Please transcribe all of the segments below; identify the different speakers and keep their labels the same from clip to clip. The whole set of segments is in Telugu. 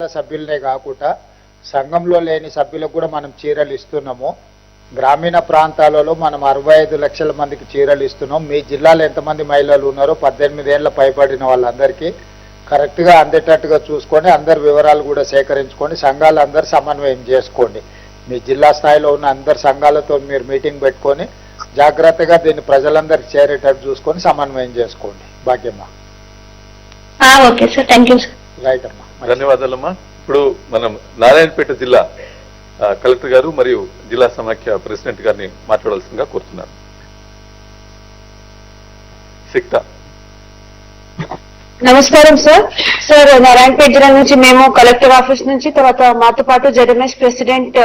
Speaker 1: సభ్యులనే కాకుండా సంఘంలో లేని సభ్యులకు కూడా మనం చీరలు ఇస్తున్నాము. గ్రామీణ ప్రాంతాలలో మనం 65 లక్షల మందికి చీరలు ఇస్తున్నాం. మీ జిల్లాలో ఎంతమంది మహిళలు ఉన్నారో 18 ఏళ్ల పైబడిన వాళ్ళందరికీ కరెక్ట్గా అందేటట్టుగా చూసుకొని అందరి వివరాలు కూడా సేకరించుకొని సంఘాలు అందరు సమన్వయం చేసుకోండి. మీ జిల్లా స్థాయిలో ఉన్న అందరు సంఘాలతో మీరు మీటింగ్ పెట్టుకొని జాగ్రత్తగా దీన్ని ప్రజలందరికీ చేరేటట్టు చూసుకొని సమన్వయం చేసుకోండి. Bhagyamma.
Speaker 2: Okay sir, thank you sir.
Speaker 1: Right అమ్మా,
Speaker 3: ధన్యవాదాలమ్మా. ఇప్పుడు మనం నారాయణపేట జిల్లా కలెక్టర్ గారు మరియు జిల్లా సమాఖ్య ప్రెసిడెంట్ గారిని మాట్లాడాల్సిందిగా కోరుతున్నాను. సిక్తా.
Speaker 2: నమస్కారం సార్. సార్, నారాయణపేట జిల్లా నుంచి మేము కలెక్టర్ ఆఫీస్ నుంచి, తర్వాత మాతో పాటు జెడ్ఎంఎస్ ప్రెసిడెంట్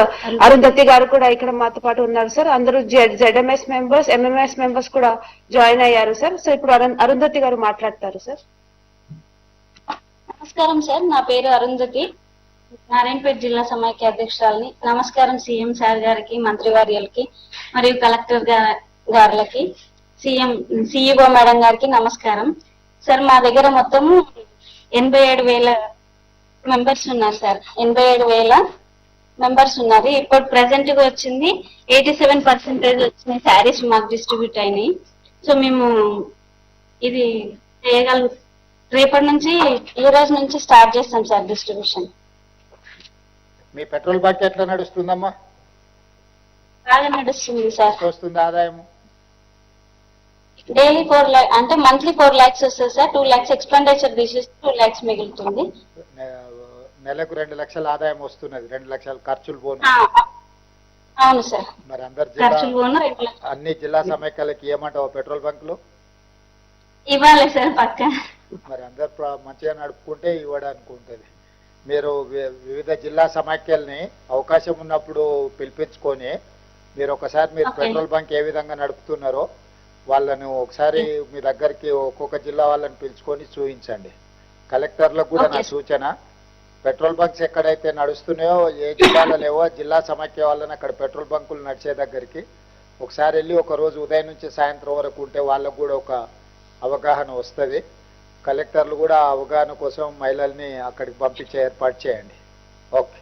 Speaker 2: అరుంధతి గారు కూడా ఇక్కడ మాతో పాటు ఉన్నారు సార్. అందరూ జెడ్ఎంఎస్ మెంబర్స్, ఎంఎంఎస్ మెంబర్స్ కూడా జాయిన్ అయ్యారు సార్. సో ఇప్పుడు అరుంధతి గారు మాట్లాడతారు సార్.
Speaker 4: నమస్కారం సార్, నా పేరు అరుంధతి, నారాయణపేట జిల్లా సమాఖ్య అధ్యక్షురాలని. నమస్కారం సీఎం సార్ గారికి, మంత్రివర్యులకి మరియు కలెక్టర్ గారులకి, సిఇఓ మేడం గారికి నమస్కారం సార్. మా దగ్గర మొత్తం 87,000 మెంబర్స్ ఉన్నారు సార్. 87,000 మెంబర్స్ ఉన్నారు. ఇప్పుడు ప్రెసెంట్ గా వచ్చింది 87% వచ్చినాయి శారీస్ మాకు డిస్ట్రిబ్యూట్ అయినాయి. సో మేము ఇది చేయగలుగుతాం. రేపటి నుంచి ఈ రోజు నుంచి స్టార్ట్ చేస్తాం సార్ డిస్ట్రిబ్యూషన్.
Speaker 1: మీ పెట్రోల్ బంక్ ఎట్లా నడుస్తుందమ్మా?
Speaker 4: బాగా నడుస్తుంది సార్.
Speaker 1: వస్తుంది ఆదాయం
Speaker 4: డైలీ 4 lakhs అంటే మంత్లీ 4 lakhs వస్తుంది సార్. 2 lakhs ఎక్స్పెండిచర్ తీసేస్తే 2 lakhs మిగులుతుంది.
Speaker 1: నెలకు 2 లక్షల ఆదాయం వస్తున్నది, 2 లక్షల ఖర్చులు పోను.
Speaker 4: అవును సార్.
Speaker 1: మరి అందరు
Speaker 4: ఖర్చులు పోను.
Speaker 1: అన్ని జిల్లా సమైక్యాలకి ఏమంటావు పెట్రోల్ బంకులు
Speaker 4: ఇవ్వాలి సార్ పక్క.
Speaker 1: మరి అందరు మంచిగా నడుపుకుంటే ఇవ్వడానికి ఉంటుంది. మీరు వివిధ జిల్లా సమాఖ్యల్ని అవకాశం ఉన్నప్పుడు పిలిపించుకొని మీరు ఒకసారి మీరు పెట్రోల్ బంక్ ఏ విధంగా నడుపుతున్నారో వాళ్ళను ఒకసారి మీ దగ్గరికి ఒక్కొక్క జిల్లా వాళ్ళని పిలుచుకొని చూపించండి. కలెక్టర్లకు కూడా నా సూచన, పెట్రోల్ బంక్స్ ఎక్కడైతే నడుస్తున్నాయో ఏ జిల్లాలో లేవో జిల్లా సమాఖ్య వాళ్ళని అక్కడ పెట్రోల్ బంకులు నడిచే దగ్గరికి ఒకసారి వెళ్ళి ఒక రోజు ఉదయం నుంచి సాయంత్రం వరకు ఉంటే వాళ్ళకు కూడా ఒక అవగాహన వస్తుంది. కలెక్టర్లు కూడా అవగాహన కోసం మహిళల్ని అక్కడికి పంపించే ఏర్పాటు చేయండి. ఓకే.